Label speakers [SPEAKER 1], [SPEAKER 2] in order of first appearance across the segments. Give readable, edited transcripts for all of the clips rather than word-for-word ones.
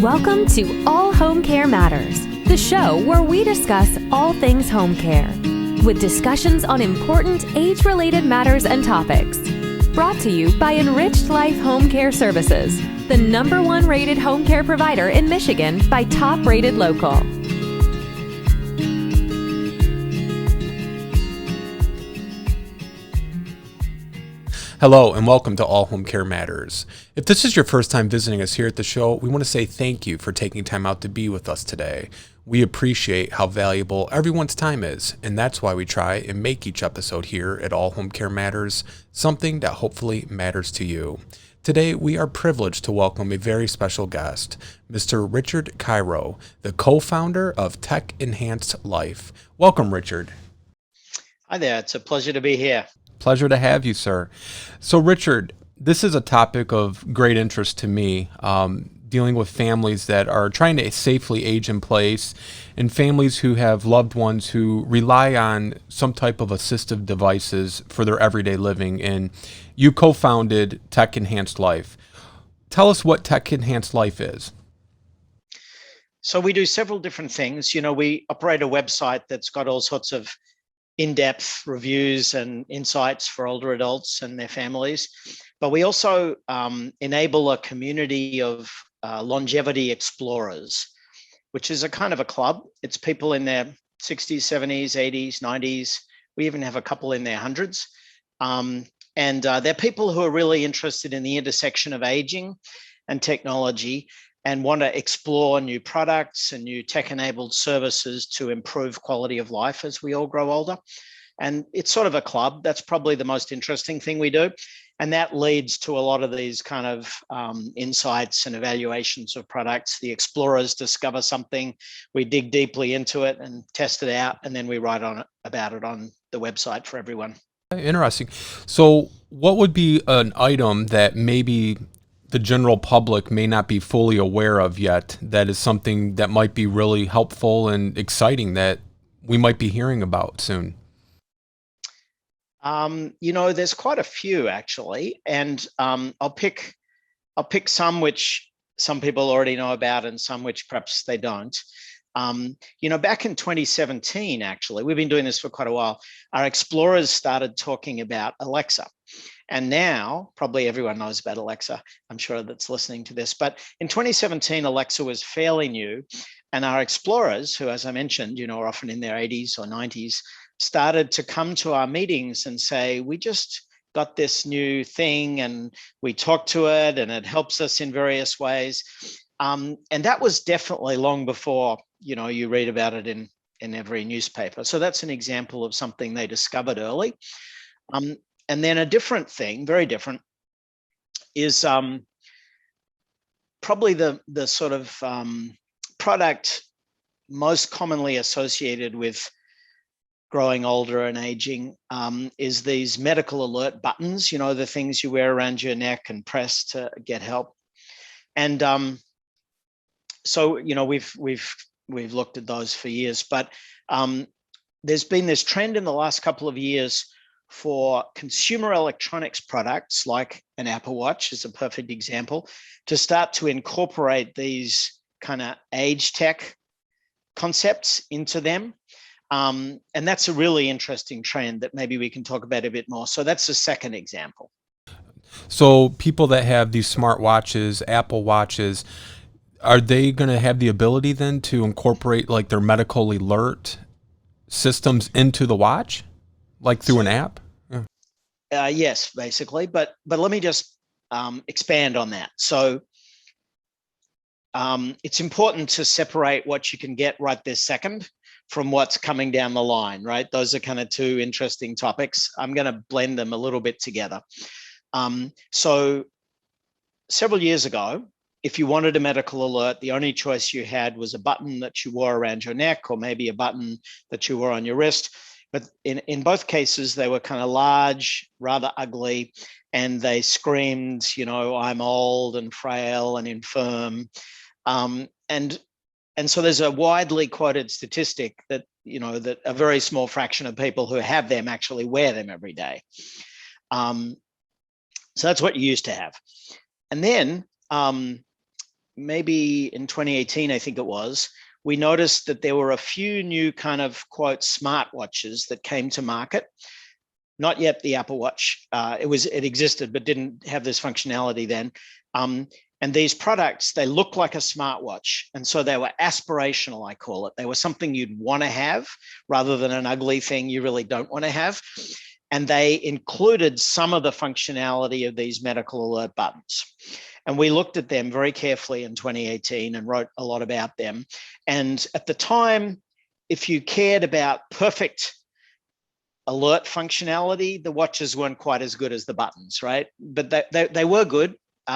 [SPEAKER 1] Welcome to All Home Care Matters, the show where we discuss all things home care, with discussions on important age-related matters and topics. Brought to you by Enriched Life Home Care Services, the #1 rated home care provider in Michigan by Top Rated Local.
[SPEAKER 2] Hello and welcome to All Home Care Matters. If this is your first time visiting us here at the show, we want to say thank you for taking time out to be with us today. We appreciate how valuable everyone's time is, and that's why we try and make each episode here at All Home Care Matters something that hopefully matters to you. Today, we are privileged to welcome a very special guest, Mr. Richard Caro, the co-founder of Tech Enhanced Life. Welcome, Richard.
[SPEAKER 3] Hi there. It's a pleasure to be here.
[SPEAKER 2] Pleasure to have you, sir. So, Richard, this is a topic of great interest to me, dealing with families that are trying to safely age in place and families who have loved ones who rely on some type of assistive devices for their everyday living. And you co-founded Tech Enhanced Life. Tell us what Tech Enhanced Life is.
[SPEAKER 3] So we do several different things. We operate a website that's got all sorts of in-depth reviews and insights for older adults and their families. But we also enable a community of longevity explorers, which is a kind of a club. It's people in their 60s, 70s, 80s, 90s. We even have a couple in their hundreds. And they're people who are really interested in the intersection of aging and technology and want to explore new products and new tech-enabled services to improve quality of life as we all grow older. And it's sort of a club. That's probably the most interesting thing we do. And that leads to a lot of these kind of insights and evaluations of products. The explorers discover something, we dig deeply into it and test it out, and then we write about it on the website for everyone.
[SPEAKER 2] Interesting. So what would be an item that maybe the general public may not be fully aware of yet that is something that might be really helpful and exciting that we might be hearing about soon?
[SPEAKER 3] There's quite a few actually, and I'll pick some which some people already know about and some which perhaps they don't. Back in 2017, actually, we've been doing this for quite a while, our explorers started talking about Alexa. And now probably everyone knows about Alexa, I'm sure, that's listening to this. But in 2017, Alexa was fairly new. And our explorers, who, as I mentioned, are often in their 80s or 90s, started to come to our meetings and say, we just got this new thing and we talk to it and it helps us in various ways. And that was definitely long before, you read about it in every newspaper. So that's an example of something they discovered early. And then a different thing, very different, is probably the sort of product most commonly associated with growing older and aging is these medical alert buttons, the things you wear around your neck and press to get help. And so, we've looked at those for years, but there's been this trend in the last couple of years for consumer electronics products like an Apple Watch is a perfect example, to start to incorporate these kind of age tech concepts into them. And that's a really interesting trend that maybe we can talk about a bit more. So that's the second example.
[SPEAKER 2] So people that have these smart watches, Apple Watches, are they going to have the ability then to incorporate like their medical alert systems into the watch, like through an app?
[SPEAKER 3] Yes, basically. But let me just expand on that. So it's important to separate what you can get right this second from what's coming down the line, right? Those are kind of two interesting topics. I'm going to blend them a little bit together. So several years ago, if you wanted a medical alert, the only choice you had was a button that you wore around your neck or maybe a button that you wore on your wrist. But in both cases, they were kind of large, rather ugly, and they screamed, I'm old and frail and infirm. And so there's a widely quoted statistic that, that a very small fraction of people who have them actually wear them every day. So that's what you used to have. And then maybe in 2018, I think it was, we noticed that there were a few new kind of quote smartwatches that came to market. Not yet the Apple Watch. It existed, but didn't have this functionality then. And these products, they look like a smartwatch. And so they were aspirational, I call it. They were something you'd want to have rather than an ugly thing you really don't want to have. And they included some of the functionality of these medical alert buttons. And we looked at them very carefully in 2018 and wrote a lot about them. And at the time, if you cared about perfect alert functionality, the watches weren't quite as good as the buttons, right? But they were good.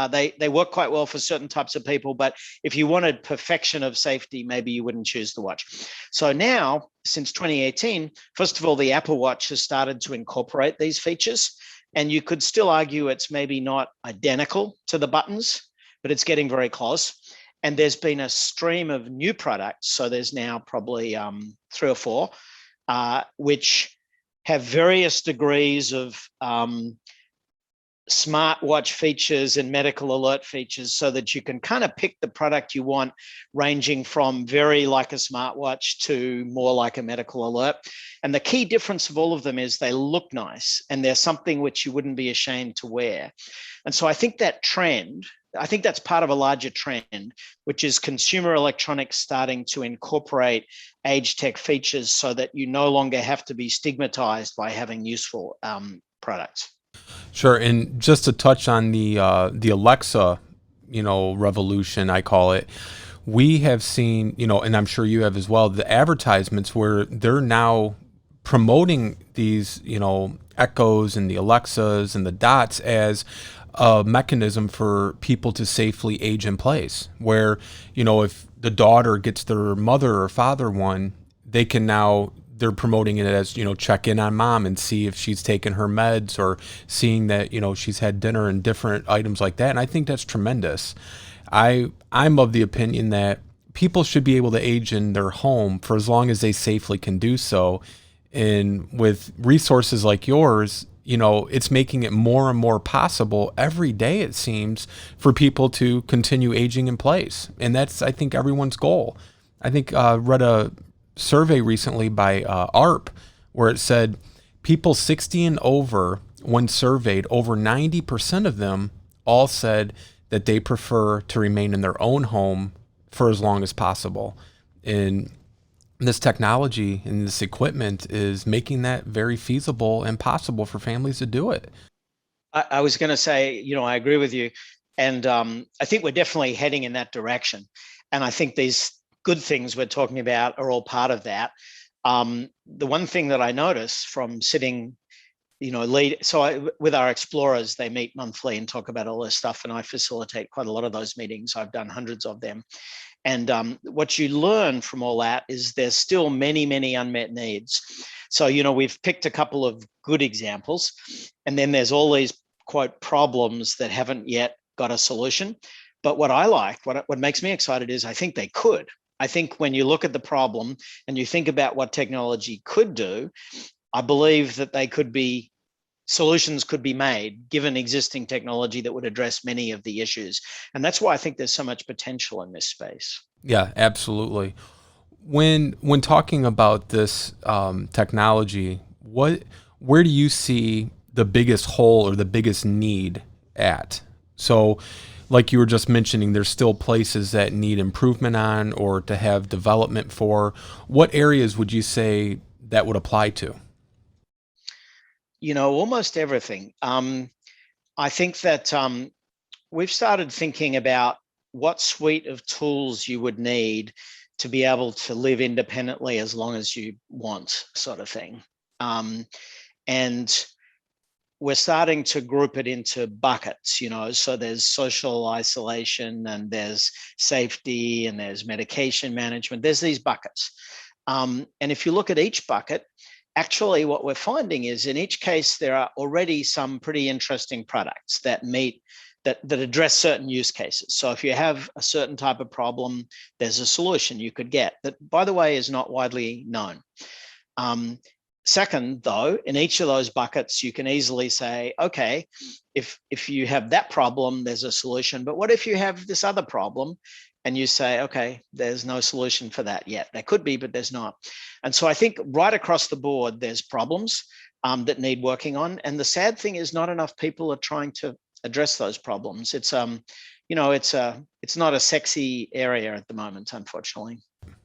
[SPEAKER 3] They work quite well for certain types of people, but if you wanted perfection of safety, maybe you wouldn't choose the watch. So now, since 2018, first of all, the Apple Watch has started to incorporate these features, and you could still argue it's maybe not identical to the buttons, but it's getting very close. And there's been a stream of new products, so there's now probably 3 or 4, which have various degrees of smartwatch features and medical alert features so that you can kind of pick the product you want, ranging from very like a smartwatch to more like a medical alert. And the key difference of all of them is they look nice and they're something which you wouldn't be ashamed to wear. And so I think that trend, I think that's part of a larger trend, which is consumer electronics starting to incorporate age tech features so that you no longer have to be stigmatized by having useful products.
[SPEAKER 2] Sure, and just to touch on the Alexa, revolution, I call it. We have seen, and I'm sure you have as well, the advertisements where they're now promoting these, Echoes and the Alexas and the Dots as a mechanism for people to safely age in place. Where, if the daughter gets their mother or father one, they're promoting it as, check in on mom and see if she's taken her meds or seeing that, she's had dinner and different items like that. And I think that's tremendous. I'm of the opinion that people should be able to age in their home for as long as they safely can do so. And with resources like yours, it's making it more and more possible every day, it seems, for people to continue aging in place. And that's, I think, everyone's goal. I think read a survey recently by ARP where it said people 60 and over, when surveyed, over 90% of them all said that they prefer to remain in their own home for as long as possible. And this technology and this equipment is making that very feasible and possible for families to do it.
[SPEAKER 3] I was going to say, I agree with you. And I think we're definitely heading in that direction. And I think these good things we're talking about are all part of that. The one thing that I notice from sitting, with our explorers, they meet monthly and talk about all this stuff, and I facilitate quite a lot of those meetings. I've done hundreds of them. And what you learn from all that is there's still many, many unmet needs. So, we've picked a couple of good examples, and then there's all these, quote, problems that haven't yet got a solution. But what I like, what makes me excited is I think they could. I think when you look at the problem and you think about what technology could do, I believe that solutions could be made given existing technology that would address many of the issues. And that's why I think there's so much potential in this space.
[SPEAKER 2] Yeah, absolutely. When talking about this technology, where do you see the biggest hole or the biggest need at? So, like you were just mentioning, there's still places that need improvement on or to have development for. What areas would you say that would apply to?
[SPEAKER 3] Almost everything. I think that we've started thinking about what suite of tools you would need to be able to live independently as long as you want, sort of thing. And we're starting to group it into buckets, so there's social isolation and there's safety and there's medication management. There's these buckets. And if you look at each bucket, actually what we're finding is in each case, there are already some pretty interesting products that address certain use cases. So if you have a certain type of problem, there's a solution you could get that, by the way, is not widely known. Second, though, in each of those buckets, you can easily say, okay, if you have that problem, there's a solution. But what if you have this other problem? And you say, okay, there's no solution for that yet. There could be, but there's not. And so I think right across the board, there's problems that need working on. And the sad thing is not enough people are trying to address those problems. It's not a sexy area at the moment, unfortunately.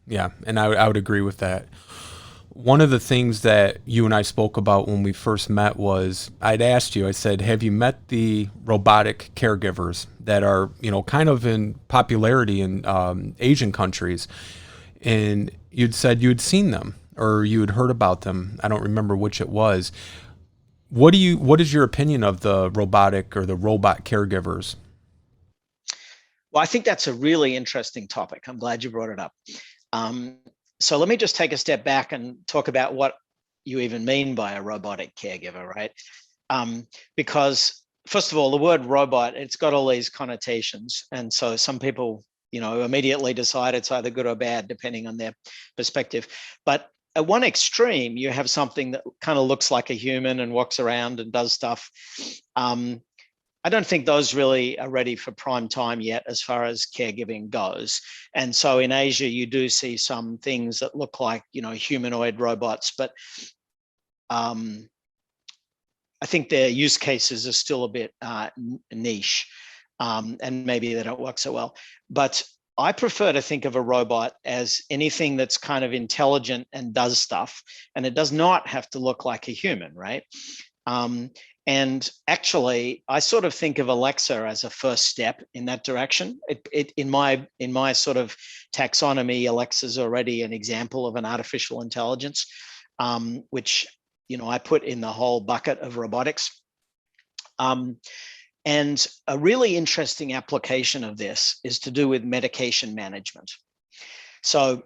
[SPEAKER 2] Yeah, and I would agree with that. One of the things that you and I spoke about when we first met was I'd asked you, I said, have you met the robotic caregivers that are, kind of in popularity in Asian countries? And you'd said you'd seen them or you had heard about them. I don't remember which it was. What is your opinion of the robotic or the robot caregivers?
[SPEAKER 3] Well, I think that's a really interesting topic. I'm glad you brought it up. So let me just take a step back and talk about what you even mean by a robotic caregiver, right? Because first of all, the word robot, it's got all these connotations. And so some people, immediately decide it's either good or bad, depending on their perspective. But at one extreme, you have something that kind of looks like a human and walks around and does stuff. I don't think those really are ready for prime time yet as far as caregiving goes. And so in Asia, you do see some things that look like, humanoid robots, but I think their use cases are still a bit niche and maybe they don't work so well. But I prefer to think of a robot as anything that's kind of intelligent and does stuff, and it does not have to look like a human, right? And actually, I sort of think of Alexa as a first step in that direction. In my sort of taxonomy, Alexa's already an example of an artificial intelligence, which I put in the whole bucket of robotics. And a really interesting application of this is to do with medication management. So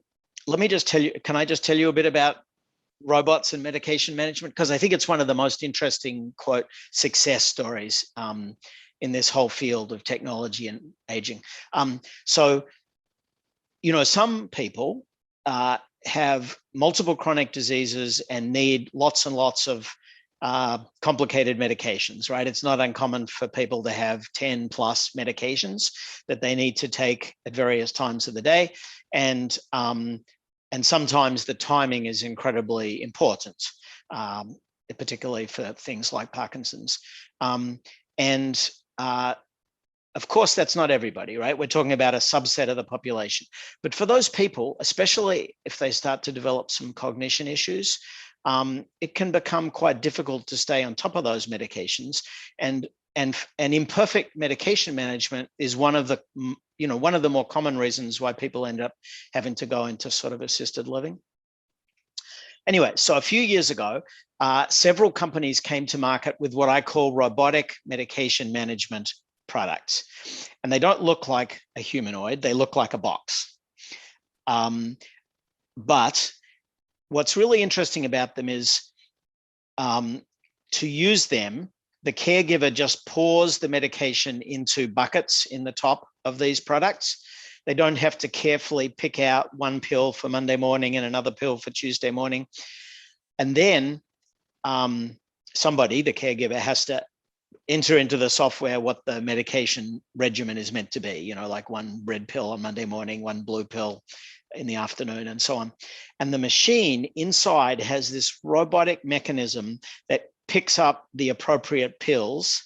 [SPEAKER 3] let me just tell you. Can I just tell you a bit about robots and medication management? Because I think it's one of the most interesting, quote, success stories in this whole field of technology and aging. So some people have multiple chronic diseases and need lots and lots of complicated medications, right? It's not uncommon for people to have 10 plus medications that they need to take at various times of the day. And sometimes the timing is incredibly important, particularly for things like Parkinson's. Of course, that's not everybody, right? We're talking about a subset of the population. But for those people, especially if they start to develop some cognition issues, it can become quite difficult to stay on top of those medications. And imperfect medication management is one of the more common reasons why people end up having to go into sort of assisted living. Anyway, so a few years ago, several companies came to market with what I call robotic medication management products. And they don't look like a humanoid, they look like a box. But what's really interesting about them is to use them, the caregiver just pours the medication into buckets in the top of these products. They don't have to carefully pick out one pill for Monday morning and another pill for Tuesday morning. And then somebody, the caregiver, has to enter into the software what the medication regimen is meant to be, like one red pill on Monday morning, one blue pill in the afternoon, and so on. And the machine inside has this robotic mechanism that picks up the appropriate pills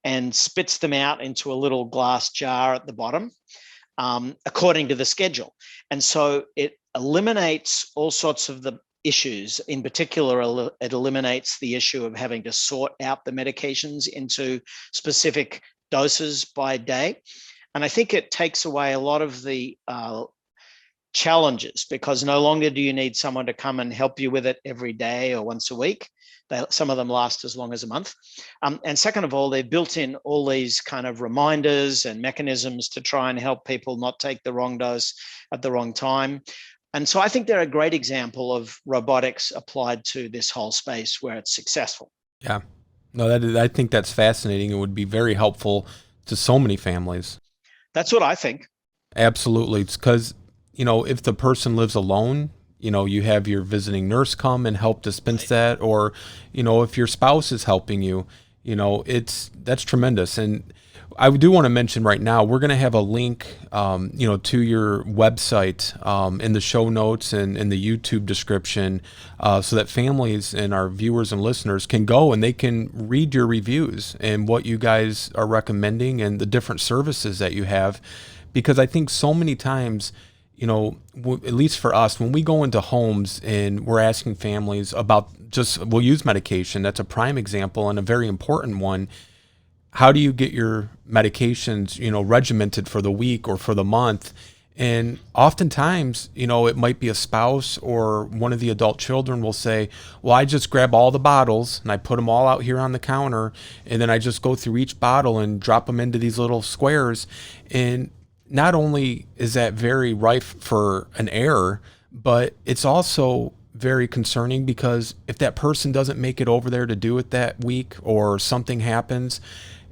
[SPEAKER 3] and spits them out into a little glass jar at the bottom, according to the schedule. And so it eliminates all sorts of the issues. In particular, it eliminates the issue of having to sort out the medications into specific doses by day. And I think it takes away a lot of the challenges, because no longer do you need someone to come and help you with it every day or once a week. Some of them last as long as a month. And second of all, they've built in all these kind of reminders and mechanisms to try and help people not take the wrong dose at the wrong time. And so I think they're a great example of robotics applied to this whole space where it's successful.
[SPEAKER 2] Yeah, no, I think that's fascinating. It would be very helpful to so many families.
[SPEAKER 3] That's what I think.
[SPEAKER 2] Absolutely. It's because, if the person lives alone, you have your visiting nurse come and help dispense that, or, if your spouse is helping you, that's tremendous. And I do want to mention right now, we're going to have a link, to your website in the show notes and in the YouTube description, so that families and our viewers and listeners can go and they can read your reviews and what you guys are recommending and the different services that you have. Because I think so many times, at least for us, when we go into homes and we're asking families about we'll use medication. That's a prime example and a very important one. How do you get your medications, regimented for the week or for the month? And oftentimes, it might be a spouse or one of the adult children will say, well, I just grab all the bottles and I put them all out here on the counter. And then I just go through each bottle and drop them into these little squares. And not only is that very rife for an error, but it's also very concerning, because if that person doesn't make it over there to do it that week or something happens,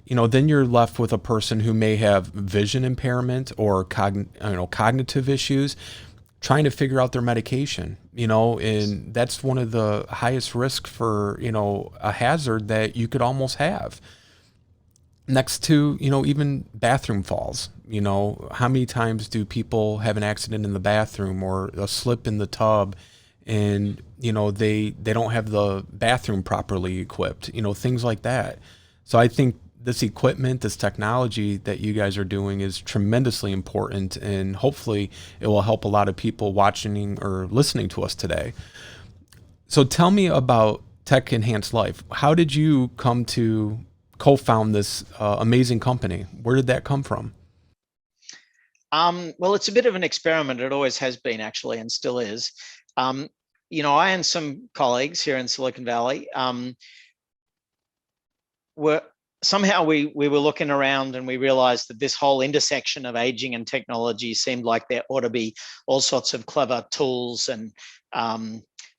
[SPEAKER 2] then you're left with a person who may have vision impairment or cognitive issues, trying to figure out their medication, and that's one of the highest risk for, a hazard that you could almost have. Next to, even bathroom falls. How many times do people have an accident in the bathroom or a slip in the tub, and, they don't have the bathroom properly equipped, things like that. So I think this equipment, this technology that you guys are doing is tremendously important, and hopefully it will help a lot of people watching or listening to us today. So tell me about Tech Enhanced Life. How did you come to co-found this amazing company? Where did that come from?
[SPEAKER 3] Well, it's a bit of an experiment. It always has been, actually, and still is. I and some colleagues here in Silicon Valley were looking around, and we realized that this whole intersection of aging and technology seemed like there ought to be all sorts of clever tools and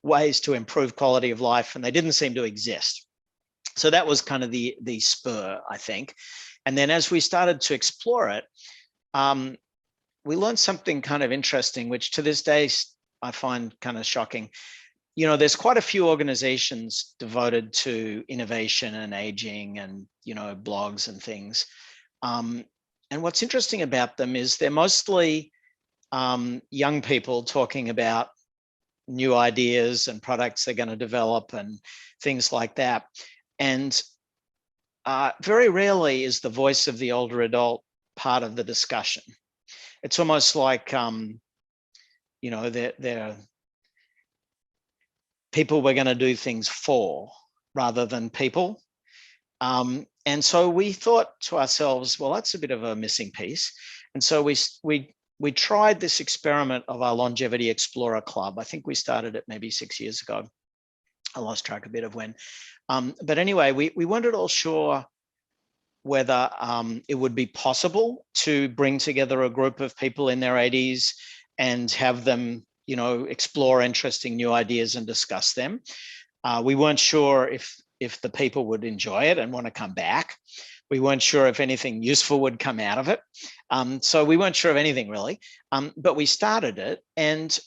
[SPEAKER 3] ways to improve quality of life, and they didn't seem to exist. So that was kind of the spur, I think. And then as we started to explore it, we learned something kind of interesting, which to this day I find kind of shocking. There's quite a few organizations devoted to innovation and aging and, blogs and things. And what's interesting about them is they're mostly young people talking about new ideas and products they're going to develop and things like that. And very rarely is the voice of the older adult part of the discussion. It's almost like, they're people we're going to do things for rather than people. And so we thought to ourselves, well, that's a bit of a missing piece. And so we tried this experiment of our Longevity Explorer Club. I think we started it maybe 6 years ago. I lost track a bit of when. But anyway, we weren't at all sure whether it would be possible to bring together a group of people in their 80s and have them, explore interesting new ideas and discuss them. We weren't sure if the people would enjoy it and want to come back. We weren't sure if anything useful would come out of it. So we weren't sure of anything really, but we started it. And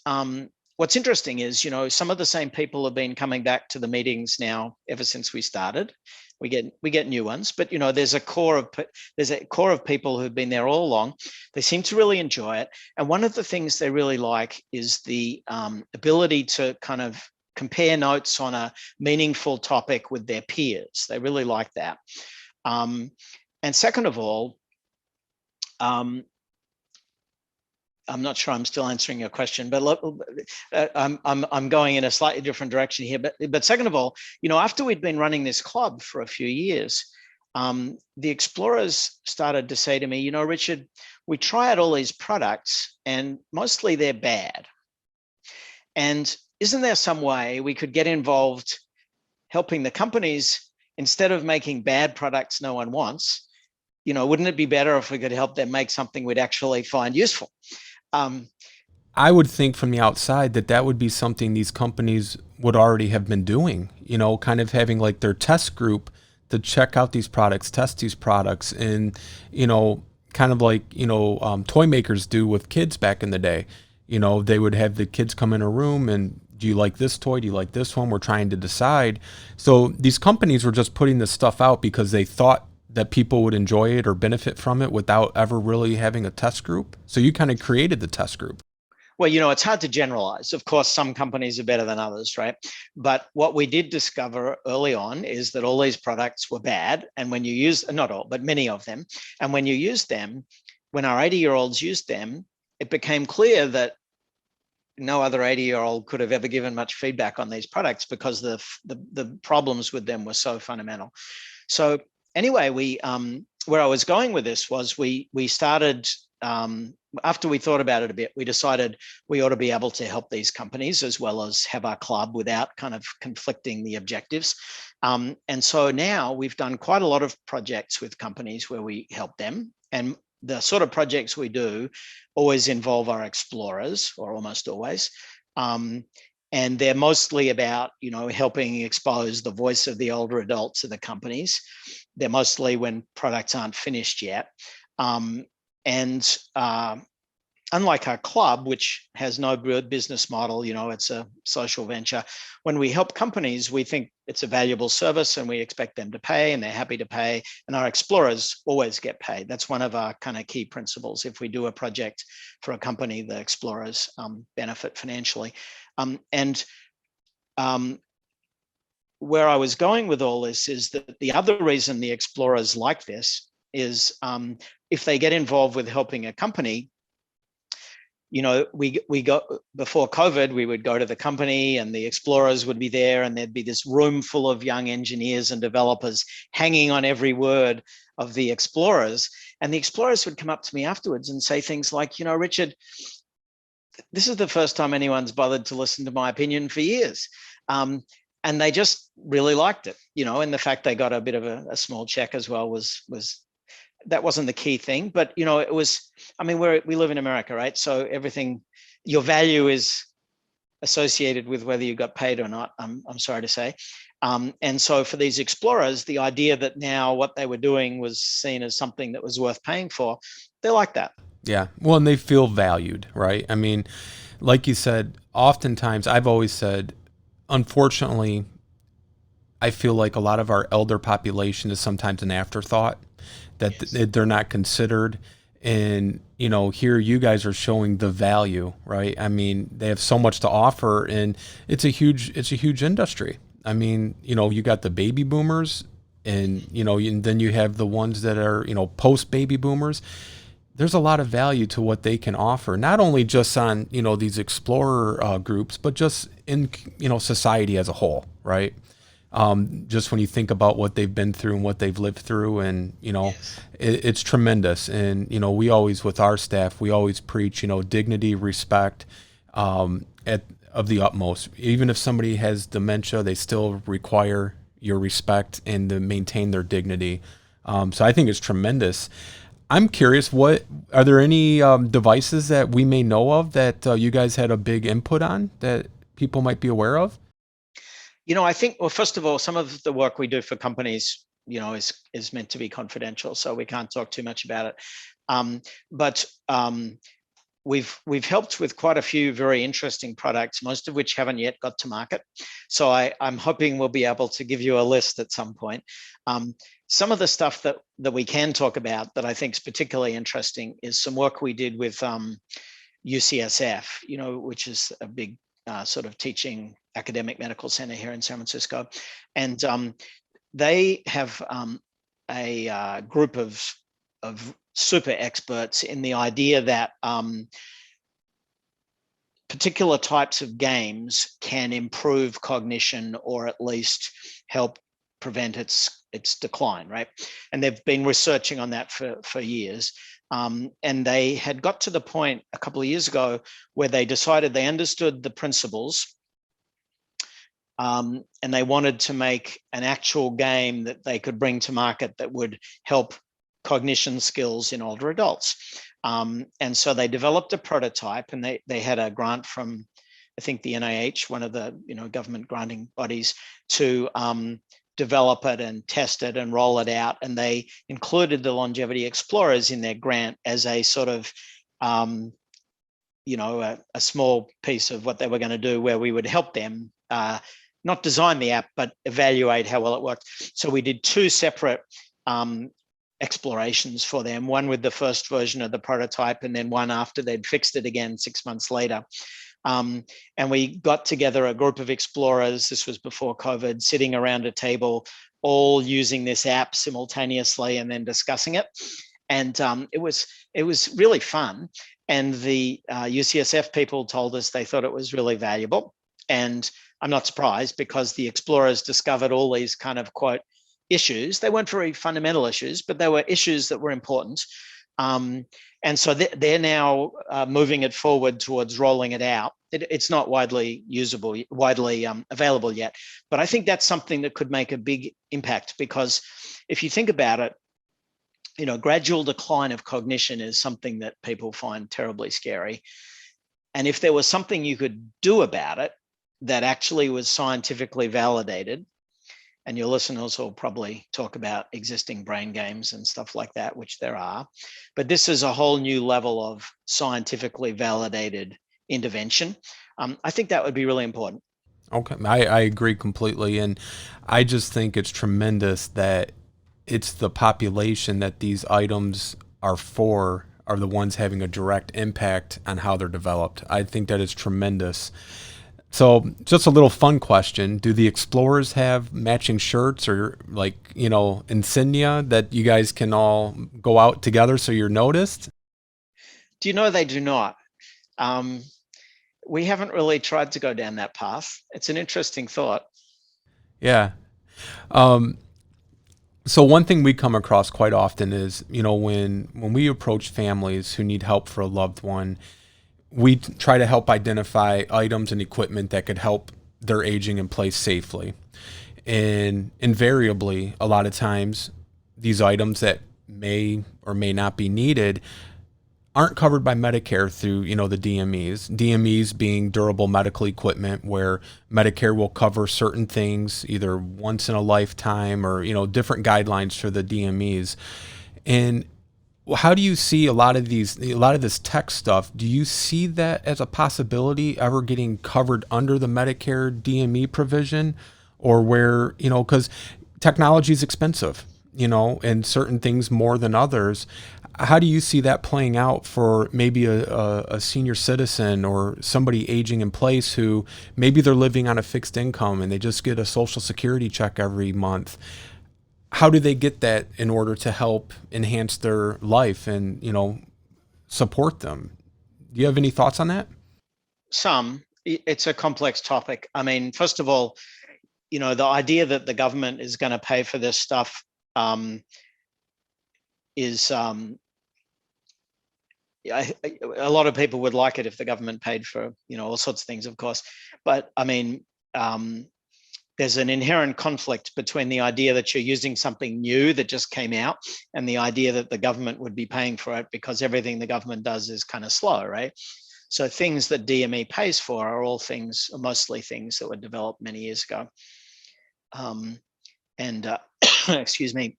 [SPEAKER 3] what's interesting is, some of the same people have been coming back to the meetings now ever since we started. We get new ones, but there's a core of people who've been there all along. They seem to really enjoy it, and one of the things they really like is the ability to kind of compare notes on a meaningful topic with their peers. They really like that. And second of all, I'm not sure I'm still answering your question, but look, I'm going in a slightly different direction here. But second of all, after we'd been running this club for a few years, the explorers started to say to me, Richard, we try out all these products and mostly they're bad. And isn't there some way we could get involved helping the companies, instead of making bad products no one wants, wouldn't it be better if we could help them make something we'd actually find useful?
[SPEAKER 2] I would think from the outside that would be something these companies would already have been doing, kind of having like their test group to check out these products, test these products, and, kind of like, toy makers do with kids back in the day. They would have the kids come in a room and, do you like this toy? Do you like this one? We're trying to decide. So these companies were just putting this stuff out because they thought that people would enjoy it or benefit from it without ever really having a test group. So you kind of created the test group.
[SPEAKER 3] Well, it's hard to generalize. Of course, some companies are better than others, right? But what we did discover early on is that all these products were bad. And when you use, not all, but many of them, and when you use them, when our 80-year-olds used them, it became clear that no other 80-year-old could have ever given much feedback on these products because the problems with them were so fundamental. So anyway, where I was going with this was we started, after we thought about it a bit, we decided we ought to be able to help these companies as well as have our club without kind of conflicting the objectives. And so now we've done quite a lot of projects with companies where we help them. And the sort of projects we do always involve our explorers, or almost always. And they're mostly about, helping expose the voice of the older adults of the companies. They're mostly when products aren't finished yet. Unlike our club, which has no business model, it's a social venture. When we help companies, we think it's a valuable service and we expect them to pay, and they're happy to pay. And our explorers always get paid. That's one of our kind of key principles. If we do a project for a company, the explorers benefit financially. Where I was going with all this is that the other reason the explorers like this is if they get involved with helping a company, we got, before COVID, we would go to the company and the explorers would be there, and there'd be this room full of young engineers and developers hanging on every word of the explorers. And the explorers would come up to me afterwards and say things like, Richard, this is the first time anyone's bothered to listen to my opinion for years. And they just really liked it, and the fact they got a bit of a small check as well was that wasn't the key thing, but it was. I mean, we live in America, right? So everything, your value is associated with whether you got paid or not. I'm sorry to say, and so for these explorers, the idea that now what they were doing was seen as something that was worth paying for, they like that.
[SPEAKER 2] Yeah, well, and they feel valued, right? I mean, like you said, oftentimes I've always said, unfortunately, I feel like a lot of our elder population is sometimes an afterthought, that they're not considered. And, here you guys are showing the value, right? I mean, they have so much to offer, and it's a huge industry. I mean, you got the baby boomers, and, and then you have the ones that are, post baby boomers. There's a lot of value to what they can offer, not only just on, these explorer groups, but just in, society as a whole, right? Just when you think about what they've been through and what they've lived through, and,
[SPEAKER 3] Yes.
[SPEAKER 2] it's tremendous. And, we always, with our staff, we always preach, dignity, respect, of the utmost. Even if somebody has dementia, they still require your respect and to maintain their dignity. So I think it's tremendous. I'm curious, are there any devices that we may know of that you guys had a big input on that people might be aware of?
[SPEAKER 3] I think, well, first of all, some of the work we do for companies, is meant to be confidential, so we can't talk too much about it. But we've helped with quite a few very interesting products, most of which haven't yet got to market. So I'm hoping we'll be able to give you a list at some point. Some of the stuff that we can talk about that I think is particularly interesting is some work we did with UCSF, which is a big sort of teaching academic medical center here in San Francisco. And they have a group of super experts in the idea that particular types of games can improve cognition, or at least help prevent its decline, right? And they've been researching on that for years. And they had got to the point a couple of years ago where they decided they understood the principles, and they wanted to make an actual game that they could bring to market that would help cognition skills in older adults. And so they developed a prototype, and they had a grant from, I think, the NIH, one of the government granting bodies, to develop it and test it and roll it out. And they included the longevity explorers in their grant as a sort of a small piece of what they were going to do, where we would help them not design the app, but evaluate how well it worked. So we did 2 separate explorations for them, one with the first version of the prototype, and then one after they'd fixed it again 6 months later. And we got together a group of explorers, this was before COVID, sitting around a table, all using this app simultaneously and then discussing it. And it was really fun. And the UCSF people told us they thought it was really valuable. And I'm not surprised, because the explorers discovered all these kind of, quote, issues. They weren't very fundamental issues, but they were issues that were important. And so they're now moving it forward towards rolling it out. It's not widely available yet, but I think that's something that could make a big impact, because if you think about it, gradual decline of cognition is something that people find terribly scary. And if there was something you could do about it that actually was scientifically validated, and your listeners will probably talk about existing brain games and stuff like that, which there are, but this is a whole new level of scientifically validated intervention. I think that would be really important.
[SPEAKER 2] Okay, I agree completely. And I just think it's tremendous that it's the population that these items are the ones having a direct impact on how they're developed. I think that is tremendous. So just a little fun question. Do the explorers have matching shirts or insignia that you guys can all go out together so you're noticed?
[SPEAKER 3] Do you know they do not? We haven't really tried to go down that path. It's an interesting thought.
[SPEAKER 2] Yeah. So one thing we come across quite often is, when we approach families who need help for a loved one, we try to help identify items and equipment that could help their aging in place safely. And invariably, a lot of times, these items that may or may not be needed aren't covered by Medicare through, the DMEs. DMEs being durable medical equipment, where Medicare will cover certain things either once in a lifetime or, different guidelines for the DMEs. And how do you see a lot of this tech stuff? Do you see that as a possibility ever getting covered under the Medicare DME provision, or where, because technology is expensive, and certain things more than others? How do you see that playing out for maybe a senior citizen or somebody aging in place who maybe they're living on a fixed income and they just get a Social Security check every month? How do they get that in order to help enhance their life and, support them? Do you have any thoughts on that?
[SPEAKER 3] It's a complex topic. I mean, first of all, the idea that the government is going to pay for this stuff is a lot of people would like it if the government paid for, all sorts of things, of course. But I mean, there's an inherent conflict between the idea that you're using something new that just came out and the idea that the government would be paying for it, because everything the government does is kind of slow, right? So things that DME pays for are mostly things that were developed many years ago. Excuse me.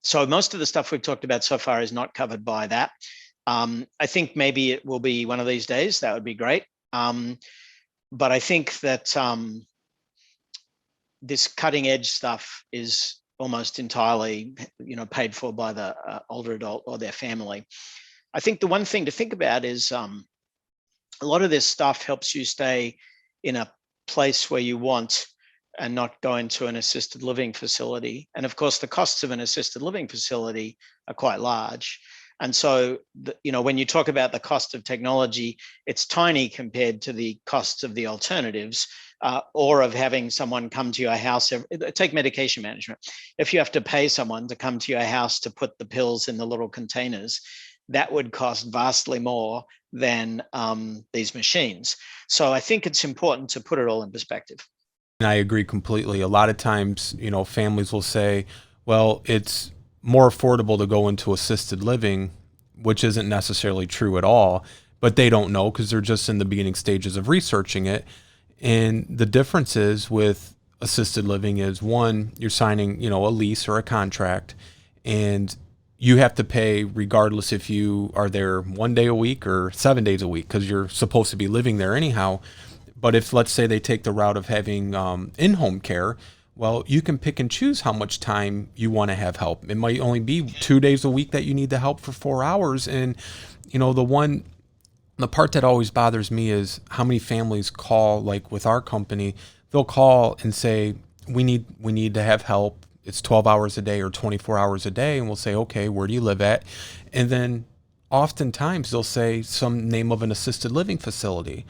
[SPEAKER 3] So most of the stuff we've talked about so far is not covered by that. I think maybe it will be one of these days. That would be great. But I think that this cutting edge stuff is almost entirely, paid for by the older adult or their family. I think the one thing to think about is a lot of this stuff helps you stay in a place where you want and not go into an assisted living facility. And of course, the costs of an assisted living facility are quite large. And so, when you talk about the cost of technology, it's tiny compared to the costs of the alternatives, or of having someone come to your house. Take medication management. If you have to pay someone to come to your house to put the pills in the little containers, that would cost vastly more than these machines. So I think it's important to put it all in perspective.
[SPEAKER 2] And I agree completely. A lot of times, families will say, well, it's more affordable to go into assisted living, which isn't necessarily true at all, but they don't know because they're just in the beginning stages of researching it. And the difference is with assisted living is, one, you're signing, a lease or a contract, and you have to pay regardless if you are there 1 day a week or 7 days a week, because you're supposed to be living there anyhow. But if, let's say, they take the route of having in-home care, well, you can pick and choose how much time you want to have help. It might only be 2 days a week that you need the help for 4 hours. And, the part that always bothers me is how many families call, like with our company, they'll call and say, we need to have help. It's 12 hours a day or 24 hours a day. And we'll say, okay, where do you live at? And then oftentimes they'll say some name of an assisted living facility.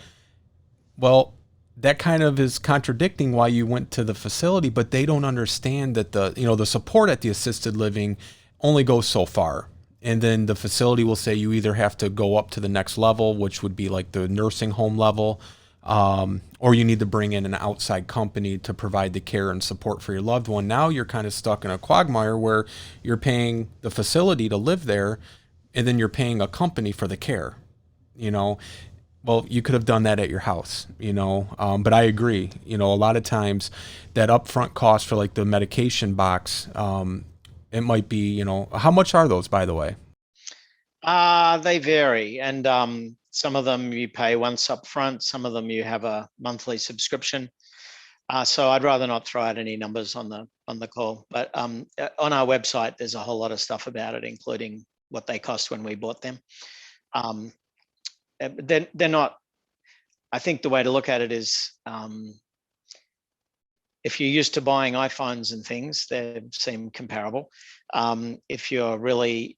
[SPEAKER 2] Well, that kind of is contradicting why you went to the facility, but they don't understand that the support at the assisted living only goes so far. And then the facility will say you either have to go up to the next level, which would be like the nursing home level, or you need to bring in an outside company to provide the care and support for your loved one. Now you're kind of stuck in a quagmire where you're paying the facility to live there, and then you're paying a company for the care. Well, you could have done that at your house, but I agree. A lot of times that upfront cost for like the medication box, it might be, how much are those, by the way?
[SPEAKER 3] They vary, and some of them you pay once up front, some of them you have a monthly subscription. So I'd rather not throw out any numbers on the call. But on our website, there's a whole lot of stuff about it, including what they cost when we bought them. They're not. I think the way to look at it is, if you're used to buying iPhones and things, they seem comparable. If you're really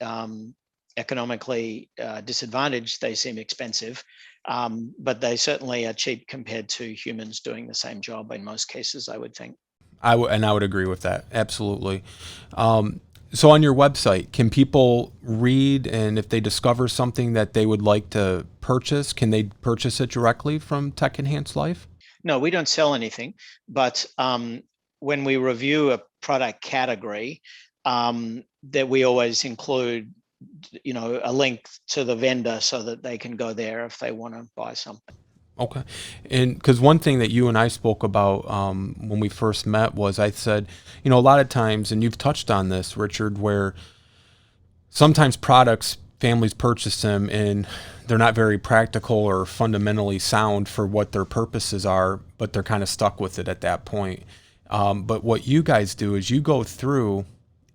[SPEAKER 3] economically disadvantaged, they seem expensive, but they certainly are cheap compared to humans doing the same job in most cases, I would think.
[SPEAKER 2] I would agree with that. Absolutely. So on your website, can people read, and if they discover something that they would like to purchase, can they purchase it directly from Tech Enhanced Life?
[SPEAKER 3] No, we don't sell anything, but when we review a product category, that we always include, a link to the vendor so that they can go there if they want to buy something.
[SPEAKER 2] Okay. And because one thing that you and I spoke about when we first met was, I said, a lot of times, and you've touched on this, Richard, where sometimes products, families purchase them and they're not very practical or fundamentally sound for what their purposes are, but they're kind of stuck with it at that point. But what you guys do is you go through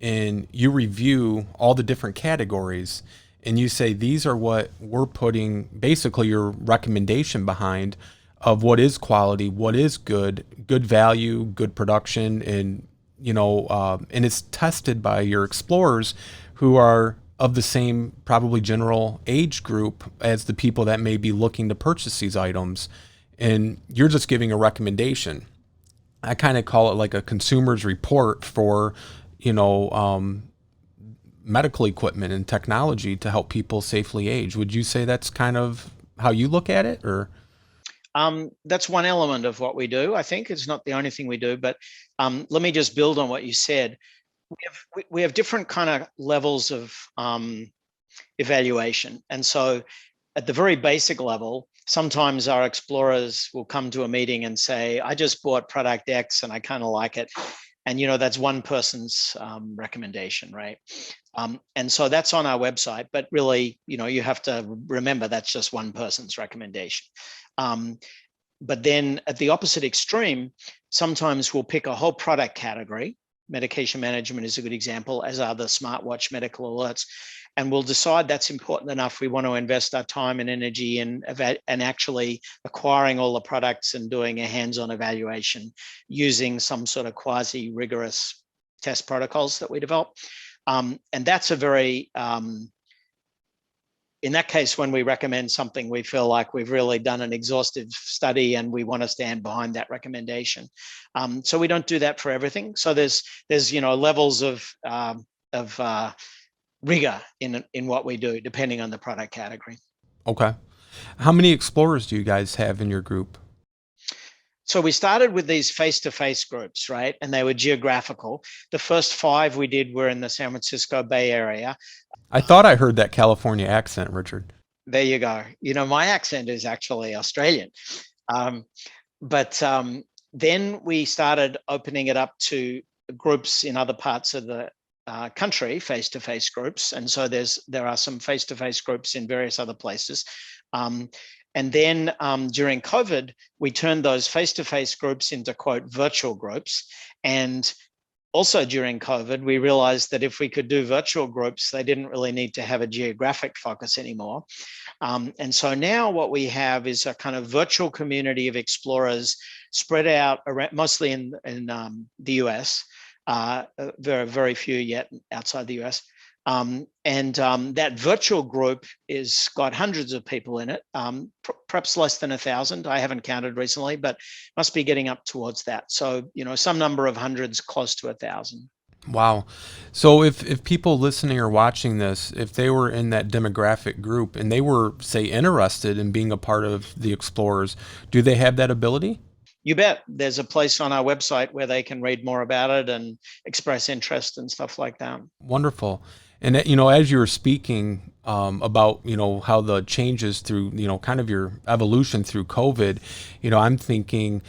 [SPEAKER 2] and you review all the different categories, and you say, these are what we're putting basically your recommendation behind of what is quality, what is good value, good production, and and it's tested by your explorers who are of the same probably general age group as the people that may be looking to purchase these items, and you're just giving a recommendation. I kind of call it like a consumer's report for medical equipment and technology to help people safely age. Would you say that's kind of how you look at it, or?
[SPEAKER 3] That's one element of what we do. I think it's not the only thing we do, but let me just build on what you said. We have different kind of levels of evaluation. And so at the very basic level, sometimes our explorers will come to a meeting and say, I just bought product X and I kind of like it. And, that's one person's recommendation, right? And so that's on our website, but really, you have to remember that's just one person's recommendation. But then at the opposite extreme, sometimes we'll pick a whole product category. Medication management is a good example, as are the smartwatch medical alerts. And we'll decide that's important enough. We want to invest our time and energy in actually acquiring all the products and doing a hands-on evaluation using some sort of quasi-rigorous test protocols that we develop. And that's a very, in that case, when we recommend something, we feel like we've really done an exhaustive study and we want to stand behind that recommendation. So we don't do that for everything. So there's levels of rigor in what we do, depending on the product category.
[SPEAKER 2] Okay. How many explorers do you guys have in your group?
[SPEAKER 3] So we started with these face-to-face groups, right? And they were geographical. The first 5 we did were in the San Francisco Bay Area.
[SPEAKER 2] I thought I heard that California accent, Richard.
[SPEAKER 3] There you go. My accent is actually Australian. But then we started opening it up to groups in other parts of the country face-to-face groups, and so there are some face-to-face groups in various other places. And then during COVID, we turned those face-to-face groups into, quote, virtual groups. And also during COVID, we realized that if we could do virtual groups, they didn't really need to have a geographic focus anymore. And so now what we have is a kind of virtual community of explorers spread out around, mostly in the US. There are very few yet outside the US. That virtual group is got hundreds of people in it, perhaps less than 1,000. I haven't counted recently, but must be getting up towards that. So, some number of hundreds, close to 1,000.
[SPEAKER 2] Wow. So if people listening or watching this, if they were in that demographic group and they were, say, interested in being a part of the Explorers, do they have that ability?
[SPEAKER 3] You bet. There's a place on our website where they can read more about it and express interest and stuff like that.
[SPEAKER 2] Wonderful. And as you were speaking about how the changes through kind of your evolution through COVID, I'm thinking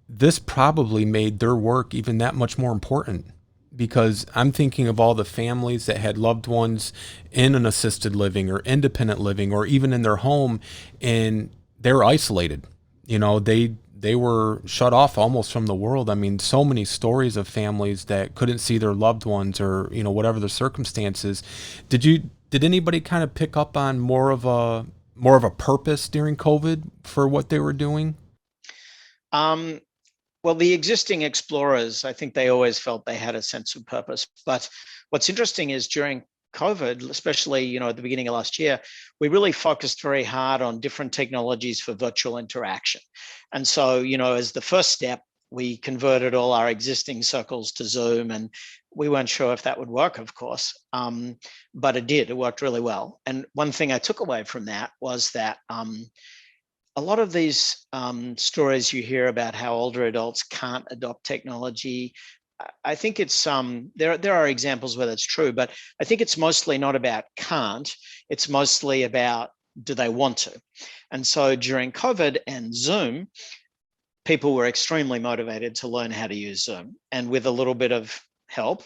[SPEAKER 2] this probably made their work even that much more important, because I'm thinking of all the families that had loved ones in an assisted living or independent living or even in their home, and they were isolated. They were shut off almost from the world. I mean, so many stories of families that couldn't see their loved ones or, whatever the circumstances. Did anybody kind of pick up on more of a purpose during COVID for what they were doing?
[SPEAKER 3] Well, the existing explorers, I think they always felt they had a sense of purpose. But what's interesting is during COVID, especially, at the beginning of last year, we really focused very hard on different technologies for virtual interaction. And so, as the first step, we converted all our existing circles to Zoom, and we weren't sure if that would work, of course, but it did. It worked really well. And one thing I took away from that was that a lot of these stories you hear about how older adults can't adopt technology, I think it's there are examples where that's true, but I think it's mostly not about can't. It's mostly about, do they want to? And so during COVID and Zoom, people were extremely motivated to learn how to use Zoom, and with a little bit of help,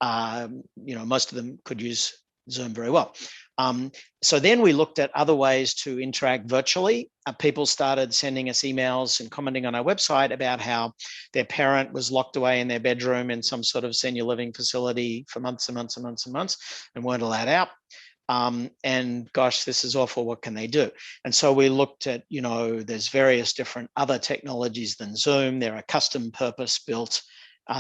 [SPEAKER 3] most of them could use Zoom very well. So then we looked at other ways to interact virtually. People started sending us emails and commenting on our website about how their parent was locked away in their bedroom in some sort of senior living facility for months and months and months and months and weren't allowed out. And gosh, this is awful. What can they do? And so we looked at, there's various different other technologies than Zoom. There are custom purpose built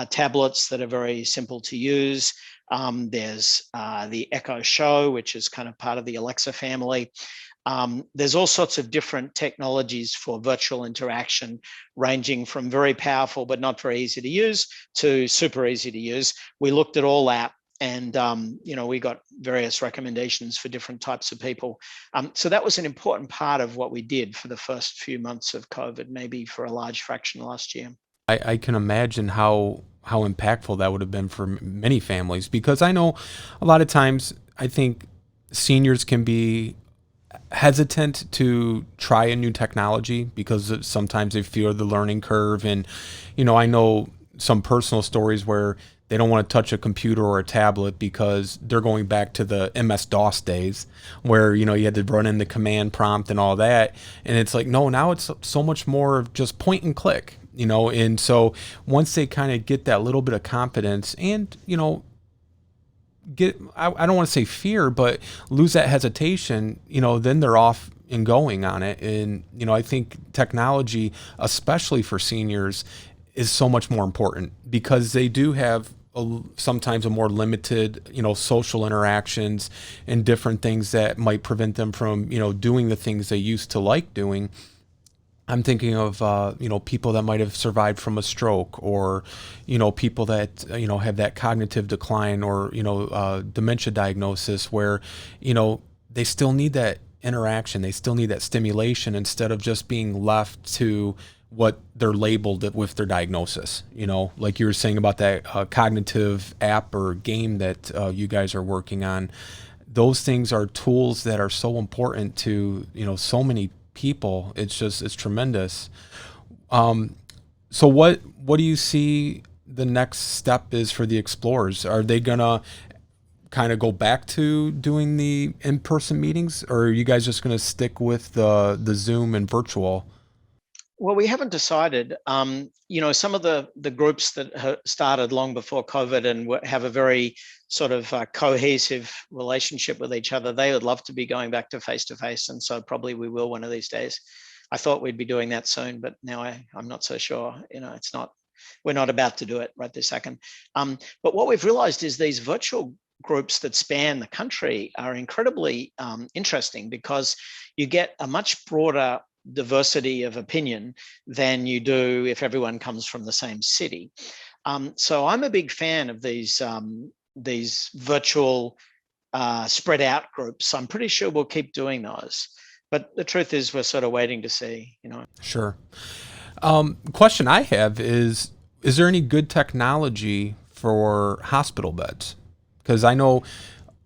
[SPEAKER 3] tablets that are very simple to use. There's the Echo Show, which is kind of part of the Alexa family. There's all sorts of different technologies for virtual interaction, ranging from very powerful but not very easy to use to super easy to use. We looked at all that, and we got various recommendations for different types of people. So that was an important part of what we did for the first few months of COVID, maybe for a large fraction last year.
[SPEAKER 2] I can imagine how impactful that would have been for many families, because I know a lot of times I think seniors can be hesitant to try a new technology because sometimes they fear the learning curve. And, I know some personal stories where they don't want to touch a computer or a tablet because they're going back to the MS-DOS days where, you had to run in the command prompt and all that. And it's like, no, now it's so much more of just point and click. And so once they kind of get that little bit of confidence and, I don't want to say fear, but lose that hesitation, then they're off and going on it. And, I think technology, especially for seniors, is so much more important because they do have sometimes a more limited, social interactions and different things that might prevent them from, doing the things they used to like doing. I'm thinking of, people that might have survived from a stroke or, people that, have that cognitive decline or, dementia diagnosis where, they still need that interaction. They still need that stimulation instead of just being left to what they're labeled with their diagnosis. Like you were saying about that cognitive app or game that you guys are working on. Those things are tools that are so important to, so many people. It's tremendous. So what do you see the next step is for the explorers. Are they gonna kind of go back to doing the in-person meetings, or are you guys just gonna stick with the Zoom and virtual?
[SPEAKER 3] Well, we haven't decided. Some of the groups that started long before COVID and have a very sort of cohesive relationship with each other, they would love to be going back to face, and so probably we will one of these days. I thought we'd be doing that soon, but now I'm not so sure. It's not. We're not about to do it right this second. But what we've realized is these virtual groups that span the country are incredibly interesting, because you get a much broader diversity of opinion than you do if everyone comes from the same city. So I'm a big fan of these virtual spread out groups. I'm pretty sure we'll keep doing those. But the truth is, we're sort of waiting to see.
[SPEAKER 2] Sure. Question I have is there any good technology for hospital beds? Because I know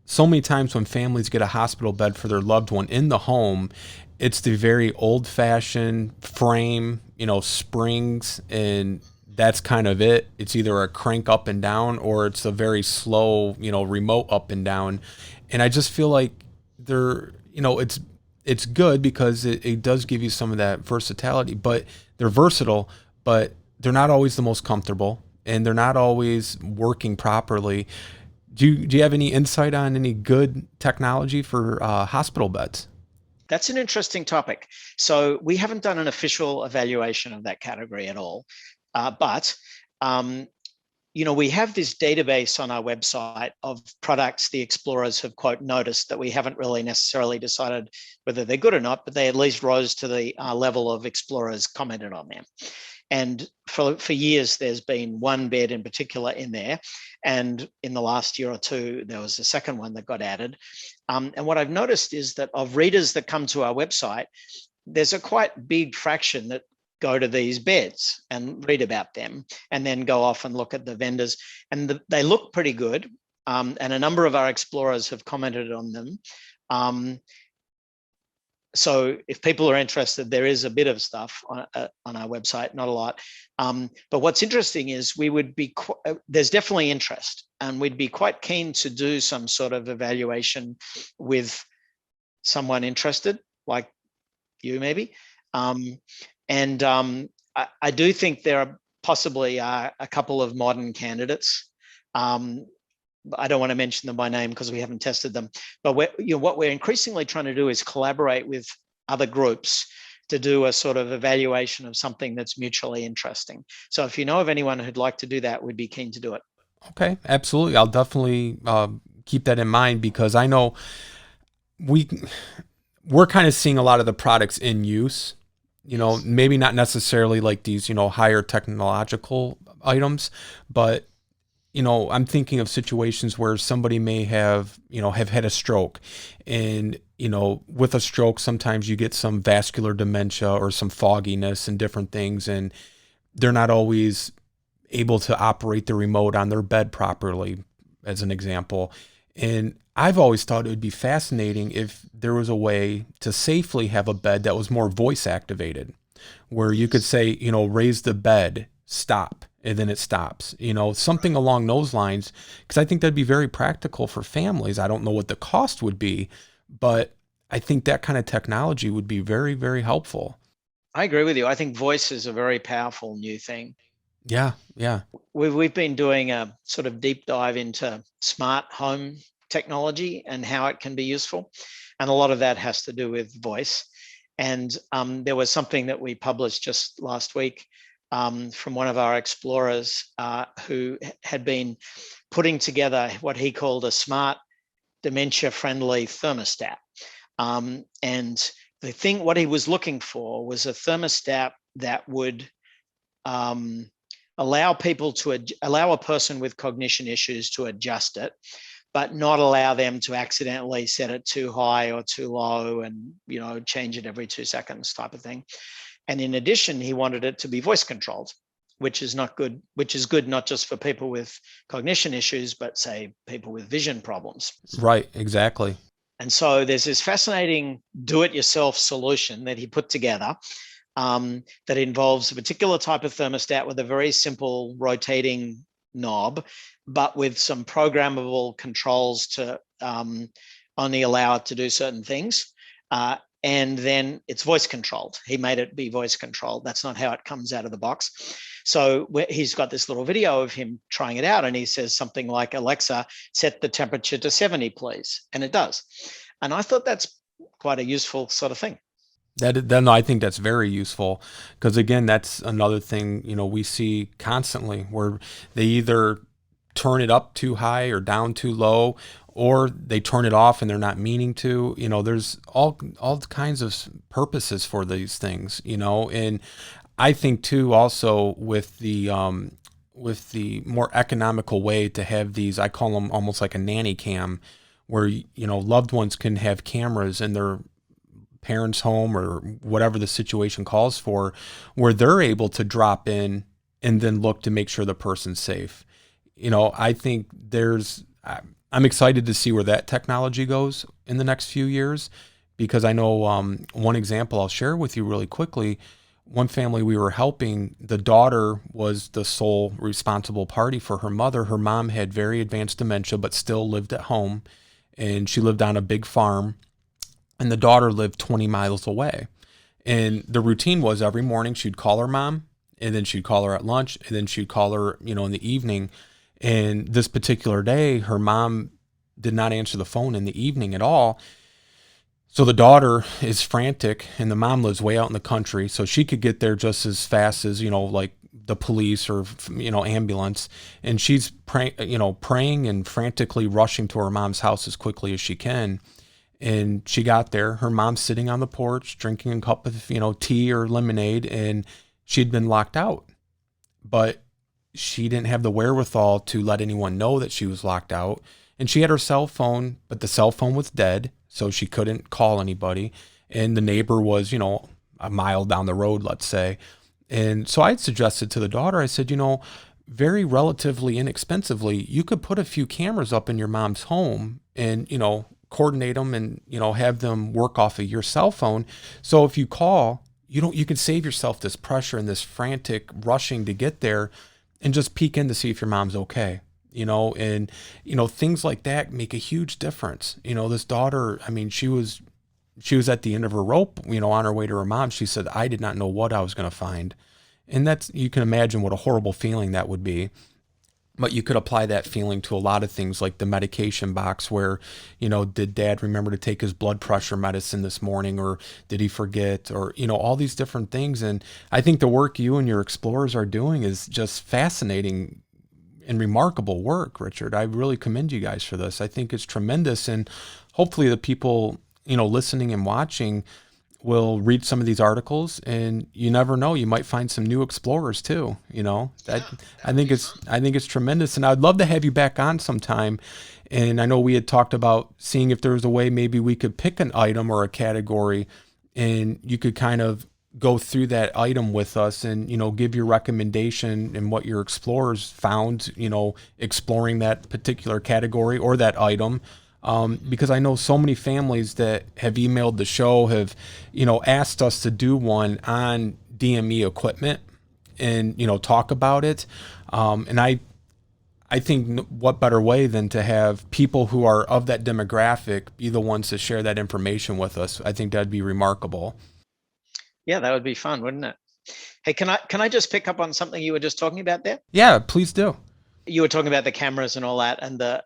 [SPEAKER 2] so many times when families get a hospital bed for their loved one in the home, it's the very old-fashioned frame, springs, and that's kind of it. It's either a crank up and down, or it's a very slow, remote up and down. And I just feel like it's good because it does give you some of that versatility, but they're versatile, but they're not always the most comfortable, and they're not always working properly. Do you have any insight on any good technology for hospital beds?
[SPEAKER 3] That's an interesting topic. So we haven't done an official evaluation of that category at all, but we have this database on our website of products the explorers have, quote, noticed that we haven't really necessarily decided whether they're good or not, but they at least rose to the level of explorers commented on them. And for years, there's been one bed in particular in there. And in the last year or two, there was a second one that got added. And what I've noticed is that of readers that come to our website, there's a quite big fraction that go to these beds and read about them and then go off and look at the vendors. And they look pretty good. And a number of our explorers have commented on them. So if people are interested, there is a bit of stuff on our website, not a lot. But what's interesting is there's definitely interest, and we'd be quite keen to do some sort of evaluation with someone interested, like you maybe. I do think there are possibly a couple of modern candidates. I don't want to mention them by name because we haven't tested them. But what we're increasingly trying to do is collaborate with other groups to do a sort of evaluation of something that's mutually interesting. So if you know of anyone who'd like to do that, we'd be keen to do it.
[SPEAKER 2] Okay, absolutely. I'll definitely keep that in mind, because I know we're kind of seeing a lot of the products in use.
[SPEAKER 3] Yes.
[SPEAKER 2] Maybe not necessarily like these, higher technological items, but I'm thinking of situations where somebody may have had a stroke, and, with a stroke, sometimes you get some vascular dementia or some fogginess and different things, and they're not always able to operate the remote on their bed properly, as an example. And I've always thought it would be fascinating if there was a way to safely have a bed that was more voice activated, where you could say, raise the bed, stop, and then it stops, something along those lines, because I think that'd be very practical for families. I don't know what the cost would be, but I think that kind of technology would be very, very helpful.
[SPEAKER 3] I agree with you. I think voice is a very powerful new thing.
[SPEAKER 2] Yeah, yeah.
[SPEAKER 3] We've been doing a sort of deep dive into smart home technology and how it can be useful. And a lot of that has to do with voice. And there was something that we published just last week from one of our explorers who had been putting together what he called a smart dementia-friendly thermostat. And what he was looking for was a thermostat that would allow a person with cognition issues to adjust it, but not allow them to accidentally set it too high or too low and change it every 2 seconds type of thing. And in addition, he wanted it to be voice controlled, which is good not just for people with cognition issues, but say people with vision problems.
[SPEAKER 2] Right, exactly.
[SPEAKER 3] And so there's this fascinating do-it-yourself solution that he put together. that involves a particular type of thermostat with a very simple rotating knob, but with some programmable controls to only allow it to do certain things. And then it's voice controlled. He made it be voice controlled. That's not how it comes out of the box. So he's got this little video of him trying it out, and he says something like, Alexa, set the temperature to 70, please. And it does. And I thought that's quite a useful sort of thing.
[SPEAKER 2] No, I think that's very useful, because again, that's another thing, we see constantly where they either turn it up too high or down too low, or they turn it off and they're not meaning to. There's all kinds of purposes for these things, and I think too, also with the more economical way to have these, I call them almost like a nanny cam, where, loved ones can have cameras in their parents' home or whatever the situation calls for, where they're able to drop in and then look to make sure the person's safe. I think I'm excited to see where that technology goes in the next few years, because I know one example I'll share with you really quickly. One family we were helping, the daughter was the sole responsible party for her mother. Her mom had very advanced dementia, but still lived at home, and she lived on a big farm, and the daughter lived 20 miles away. And the routine was every morning she'd call her mom, and then she'd call her at lunch, and then she'd call her, in the evening. And this particular day, her mom did not answer the phone in the evening at all. So the daughter is frantic, and the mom lives way out in the country, so she could get there just as fast as, like the police or, ambulance. And she's praying and frantically rushing to her mom's house as quickly as she can. And she got there. Her mom's sitting on the porch drinking a cup of, tea or lemonade, and she'd been locked out. But she didn't have the wherewithal to let anyone know that she was locked out. And she had her cell phone, but the cell phone was dead, so she couldn't call anybody. And the neighbor was, a mile down the road, let's say. And so I had suggested to the daughter, I said, very relatively inexpensively, you could put a few cameras up in your mom's home and, coordinate them and, have them work off of your cell phone. So if you call, you can save yourself this pressure and this frantic rushing to get there, and just peek in to see if your mom's okay. And things like that make a huge difference. This daughter, she was at the end of her rope, on her way to her mom. She said, I did not know what I was going to find. And you can imagine what a horrible feeling that would be. But you could apply that feeling to a lot of things, like the medication box, where, did dad remember to take his blood pressure medicine this morning, or did he forget, or, all these different things. And I think the work you and your explorers are doing is just fascinating and remarkable work, Richard. I really commend you guys for this. I think it's tremendous. And hopefully the people, listening and watching will read some of these articles, and you never know, you might find some new explorers too. I think it's tremendous, and I'd love to have you back on sometime. And I know we had talked about seeing if there was a way maybe we could pick an item or a category, and you could kind of go through that item with us and, give your recommendation and what your explorers found, exploring that particular category or that item. Because I know so many families that have emailed the show have, asked us to do one on DME equipment and, talk about it. And I think what better way than to have people who are of that demographic be the ones to share that information with us. I think that'd be remarkable. Yeah,
[SPEAKER 3] that would be fun, wouldn't it? Hey, can I just pick up on something you were just talking about there?
[SPEAKER 2] Yeah, please do.
[SPEAKER 3] You were talking about the cameras and all that, and the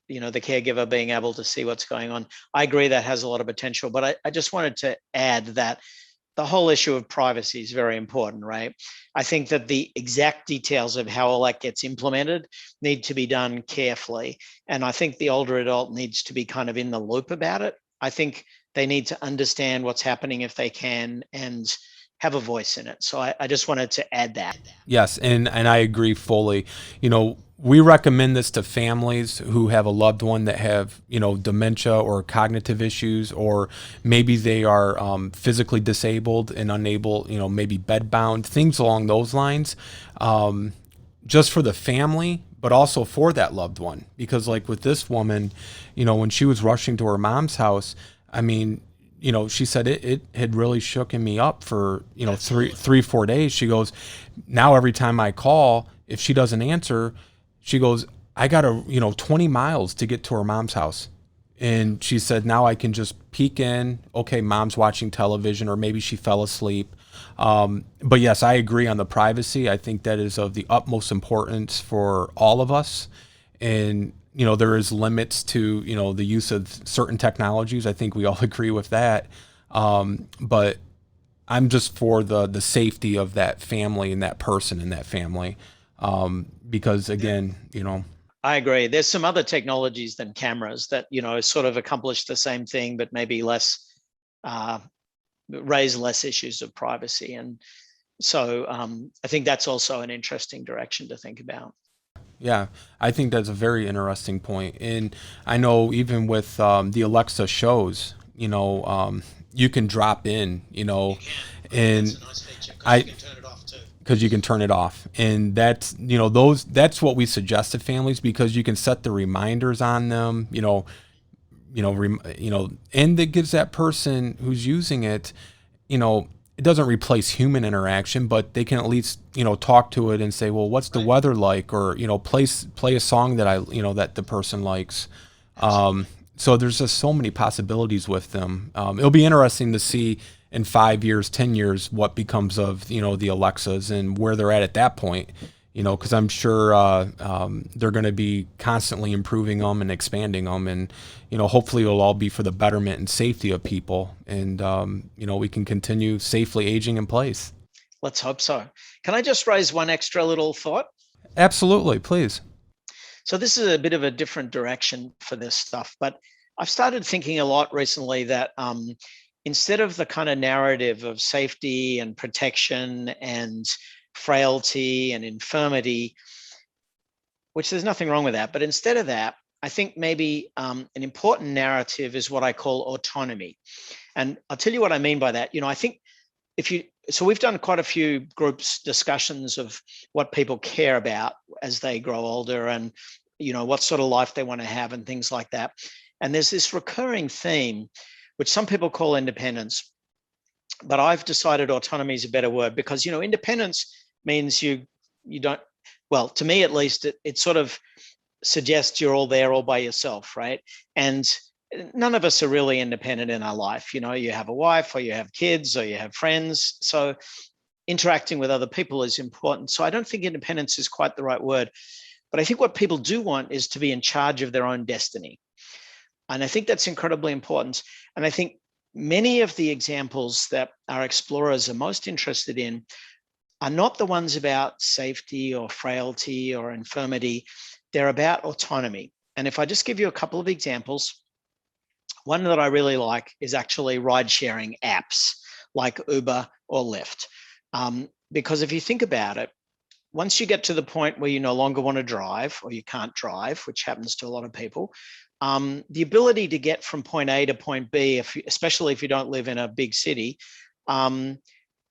[SPEAKER 3] the caregiver being able to see what's going on. I agree that has a lot of potential, but I just wanted to add that the whole issue of privacy is very important, right? I think that the exact details of how all that gets implemented need to be done carefully. And I think the older adult needs to be kind of in the loop about it. I think they need to understand what's happening if they can, and have a voice in it. So I just wanted to add that.
[SPEAKER 2] Yes, and I agree fully. We recommend this to families who have a loved one that have, dementia or cognitive issues, or maybe they are physically disabled and unable, maybe bedbound, things along those lines, just for the family, but also for that loved one. Because like with this woman, when she was rushing to her mom's house, she said it had really shooken me up for, 4 days. She goes, now every time I call, if she doesn't answer, she goes, I got to, 20 miles to get to her mom's house. And she said, now I can just peek in. Okay, mom's watching television, or maybe she fell asleep. But yes, I agree on the privacy. I think that is of the utmost importance for all of us. And, there is limits to, the use of certain technologies. I think we all agree with that. But I'm just for the safety of that family and that person in that family. Because again,
[SPEAKER 3] I agree. There's some other technologies than cameras that, sort of accomplish the same thing, but maybe raise less issues of privacy. And so I think that's also an interesting direction to think about.
[SPEAKER 2] Yeah, I think that's a very interesting point. And I know even with the Alexa shows, you can drop in, and that's a nice feature, you can turn it off too. Because you can turn it off, and that's that's what we suggest to families, because you can set the reminders on them, and it gives that person who's using it, it doesn't replace human interaction, but they can at least, talk to it and say, well, what's the weather like? Or, play a song that that the person likes. So there's just so many possibilities with them. It'll be interesting to see in 5 years, 10 years, what becomes of, the Alexas and where they're at that point, because I'm sure they're going to be constantly improving them and expanding them. And, hopefully it'll all be for the betterment and safety of people. And, we can continue safely aging in place.
[SPEAKER 3] Let's hope so. Can I just raise one extra little thought?
[SPEAKER 2] Absolutely, please.
[SPEAKER 3] So this is a bit of a different direction for this stuff, but I've started thinking a lot recently that instead of the kind of narrative of safety and protection and frailty and infirmity, which there's nothing wrong with that, but instead of that, I think maybe an important narrative is what I call autonomy. And I'll tell you what I mean by that. I think so we've done quite a few groups discussions of what people care about as they grow older and, what sort of life they want to have and things like that. And there's this recurring theme, which some people call independence, but I've decided autonomy is a better word, because, independence means you don't, well, to me at least, it sort of suggests you're all there all by yourself, right? And none of us are really independent in our life. You have a wife, or you have kids, or you have friends. So interacting with other people is important. So I don't think independence is quite the right word, but I think what people do want is to be in charge of their own destiny. And I think that's incredibly important. And I think many of the examples that our explorers are most interested in are not the ones about safety or frailty or infirmity. They're about autonomy. And if I just give you a couple of examples, one that I really like is actually ride-sharing apps like Uber or Lyft. Because if you think about it, once you get to the point where you no longer want to drive, or you can't drive, which happens to a lot of people, the ability to get from point A to point B, especially if you don't live in a big city,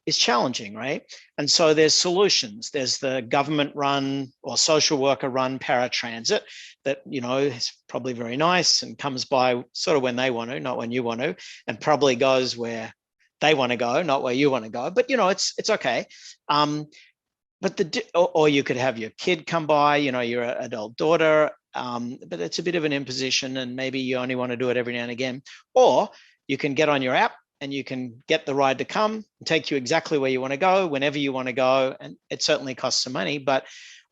[SPEAKER 3] is challenging, right? And so there's solutions. There's the government-run or social worker-run paratransit that, is probably very nice and comes by sort of when they want to, not when you want to, and probably goes where they want to go, not where you want to go. But, it's okay. But or you could have your kid come by, your adult daughter, but it's a bit of an imposition, and maybe you only want to do it every now and again. Or you can get on your app and you can get the ride to come and take you exactly where you want to go, whenever you want to go. And it certainly costs some money, but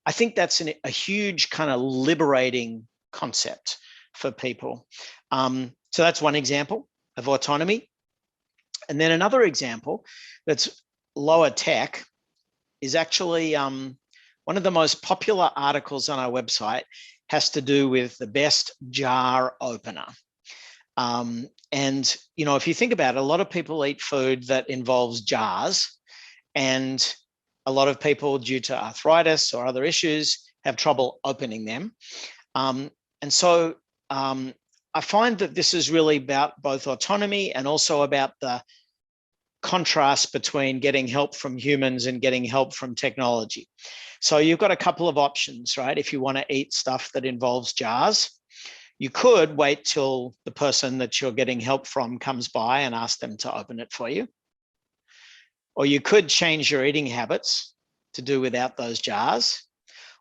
[SPEAKER 3] I think that's a huge kind of liberating concept for people. So that's one example of autonomy. And then another example that's lower tech is actually one of the most popular articles on our website has to do with the best jar opener. And, if you think about it, a lot of people eat food that involves jars, and a lot of people, due to arthritis or other issues, have trouble opening them. And so I find that this is really about both autonomy and also about the contrast between getting help from humans and getting help from technology. So you've got a couple of options, right? If you want to eat stuff that involves jars, You could wait till the person that you're getting help from comes by and ask them to open it for you. Or you could change your eating habits to do without those jars.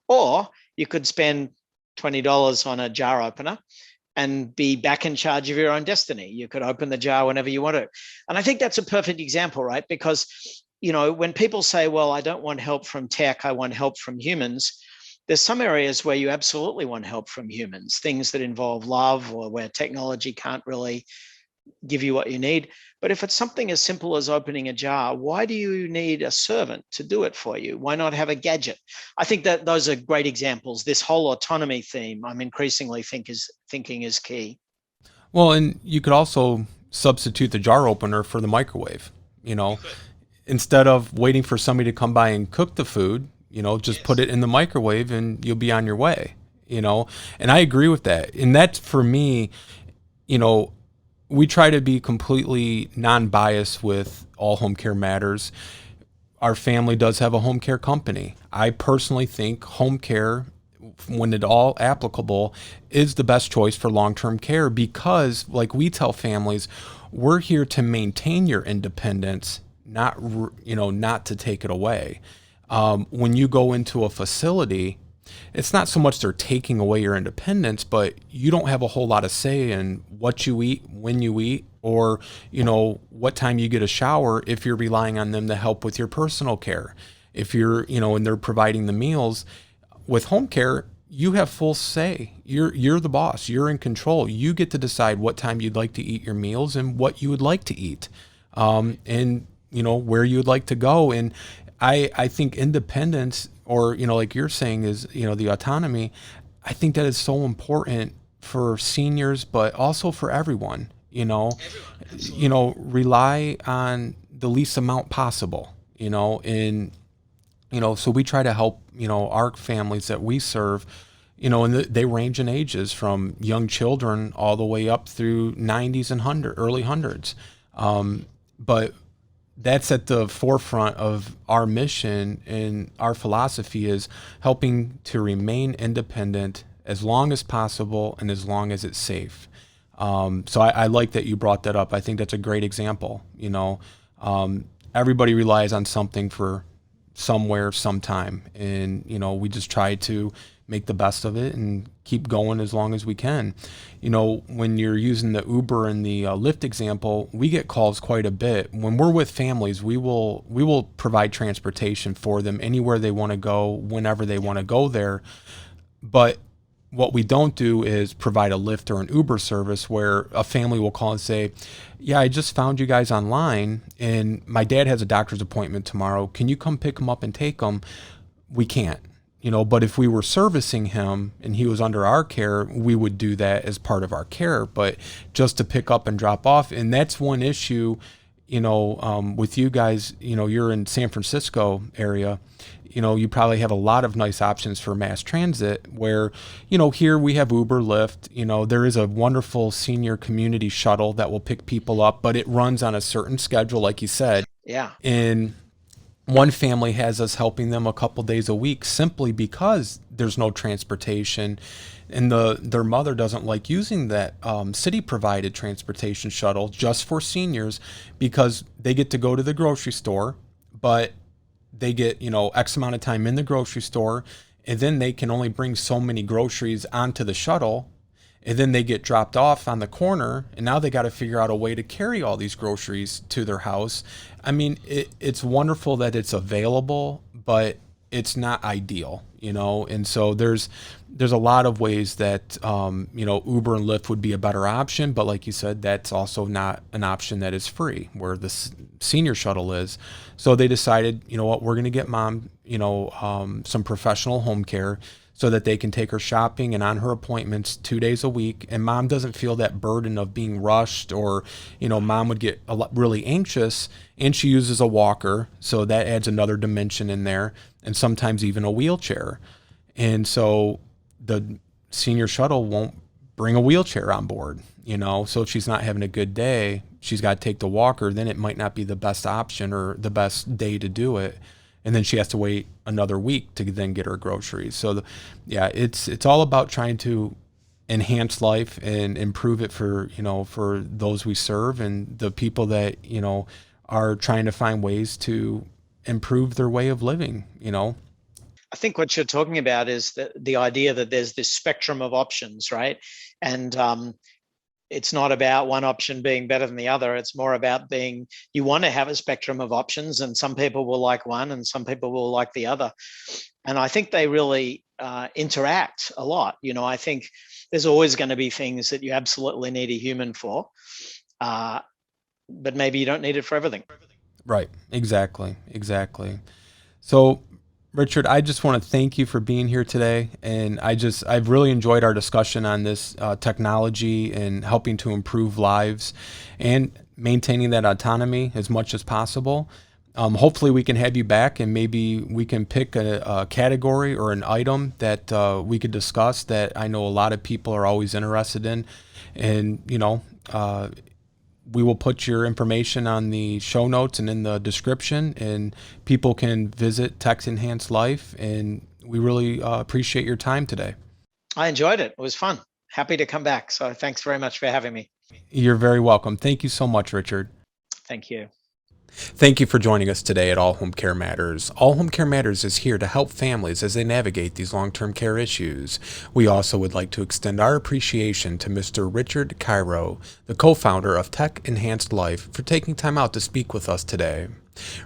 [SPEAKER 3] Or you could spend $20 on a jar opener and be back in charge of your own destiny. You could open the jar whenever you want to. And I think that's a perfect example, right? Because, when people say, well, I don't want help from tech, I want help from humans, there's some areas where you absolutely want help from humans, things that involve love or where technology can't really give you what you need. But if it's something as simple as opening a jar, why do you need a servant to do it for you? Why not have a gadget? I think that those are great examples. This whole autonomy theme, I'm increasingly thinking is key.
[SPEAKER 2] Well, and you could also substitute the jar opener for the microwave, instead of waiting for somebody to come by and cook the food, just put it in the microwave and you'll be on your way, and I agree with that. And that's, for me, we try to be completely non-biased with all home care matters. Our family does have a home care company. I personally think home care, when at all applicable, is the best choice for long-term care because, like we tell families, we're here to maintain your independence, not to take it away. When you go into a facility, it's not so much they're taking away your independence, but you don't have a whole lot of say in what you eat, when you eat, or, what time you get a shower if you're relying on them to help with your personal care. If you're, and they're providing the meals. With home care, you have full say. You're the boss. You're in control. You get to decide what time you'd like to eat your meals and what you would like to eat, and, where you would like to go. And I think independence, or, like you're saying, is, the autonomy. I think that is so important for seniors, but also for everyone, rely on the least amount possible, and, so we try to help, our families that we serve, and they range in ages from young children all the way up through 90s and early hundreds. But that's at the forefront of our mission, and our philosophy is helping to remain independent as long as possible and as long as it's safe. So I like that you brought that up. I think that's a great example. Everybody relies on something for somewhere, sometime, and we just try to make the best of it and keep going as long as we can. When you're using the Uber and the Lyft example, we get calls quite a bit. When we're with families, we will provide transportation for them anywhere they want to go, whenever they want to go there. But what we don't do is provide a Lyft or an Uber service where a family will call and say, yeah, I just found you guys online and my dad has a doctor's appointment tomorrow. Can you come pick him up and take him? We can't. But if we were servicing him and he was under our care, we would do that as part of our care. But just to pick up and drop off, and that's one issue, with you guys, you're in San Francisco area, you probably have a lot of nice options for mass transit where, here we have Uber, Lyft, there is a wonderful senior community shuttle that will pick people up, but it runs on a certain schedule, like you said.
[SPEAKER 3] Yeah.
[SPEAKER 2] And one family has us helping them a couple days a week simply because there's no transportation, and their mother doesn't like using that city-provided transportation shuttle just for seniors because they get to go to the grocery store, but they get X amount of time in the grocery store, and then they can only bring so many groceries onto the shuttle, and then they get dropped off on the corner, and now they got to figure out a way to carry all these groceries to their house. I mean, it's wonderful that it's available, but it's not ideal, and so there's a lot of ways that Uber and Lyft would be a better option, but like you said, that's also not an option that is free, where the senior shuttle is. So they decided, we're going to get mom some professional home care so that they can take her shopping and on her appointments 2 days a week. And mom doesn't feel that burden of being rushed, or, mom would get really anxious, and she uses a walker. So that adds another dimension in there, and sometimes even a wheelchair. And so the senior shuttle won't bring a wheelchair on board, so if she's not having a good day, she's got to take the walker, then it might not be the best option or the best day to do it. And then she has to wait another week to then get her groceries. So, it's all about trying to enhance life and improve it for, for those we serve and the people that, are trying to find ways to improve their way of living,
[SPEAKER 3] I think what you're talking about is the idea that there's this spectrum of options, right? And it's not about one option being better than the other. It's more about you want to have a spectrum of options, and some people will like one and some people will like the other. And I think they really interact a lot. I think there's always going to be things that you absolutely need a human for, but maybe you don't need it for everything.
[SPEAKER 2] Right. Exactly. So, Richard, I just want to thank you for being here today. And I've really enjoyed our discussion on this technology and helping to improve lives and maintaining that autonomy as much as possible. Hopefully we can have you back and maybe we can pick a category or an item that we could discuss that I know a lot of people are always interested in. And, we will put your information on the show notes and in the description, and people can visit Tech Enhanced Life. And we really appreciate your time today.
[SPEAKER 3] I enjoyed it. It was fun. Happy to come back. So thanks very much for having me.
[SPEAKER 2] You're very welcome. Thank you so much, Richard.
[SPEAKER 3] Thank you.
[SPEAKER 2] Thank you for joining us today at All Home Care Matters. All Home Care Matters is here to help families as they navigate these long-term care issues. We also would like to extend our appreciation to Mr. Richard Caro, the co-founder of Tech Enhanced Life, for taking time out to speak with us today.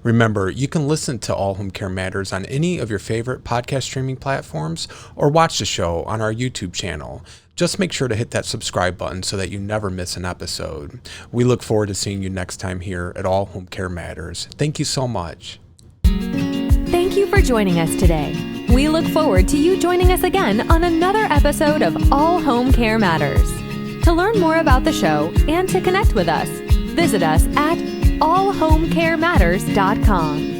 [SPEAKER 2] Remember, you can listen to All Home Care Matters on any of your favorite podcast streaming platforms or watch the show on our YouTube channel. Just make sure to hit that subscribe button so that you never miss an episode. We look forward to seeing you next time here at All Home Care Matters. Thank you so much.
[SPEAKER 1] Thank you for joining us today. We look forward to you joining us again on another episode of All Home Care Matters. To learn more about the show and to connect with us, visit us at allhomecarematters.com.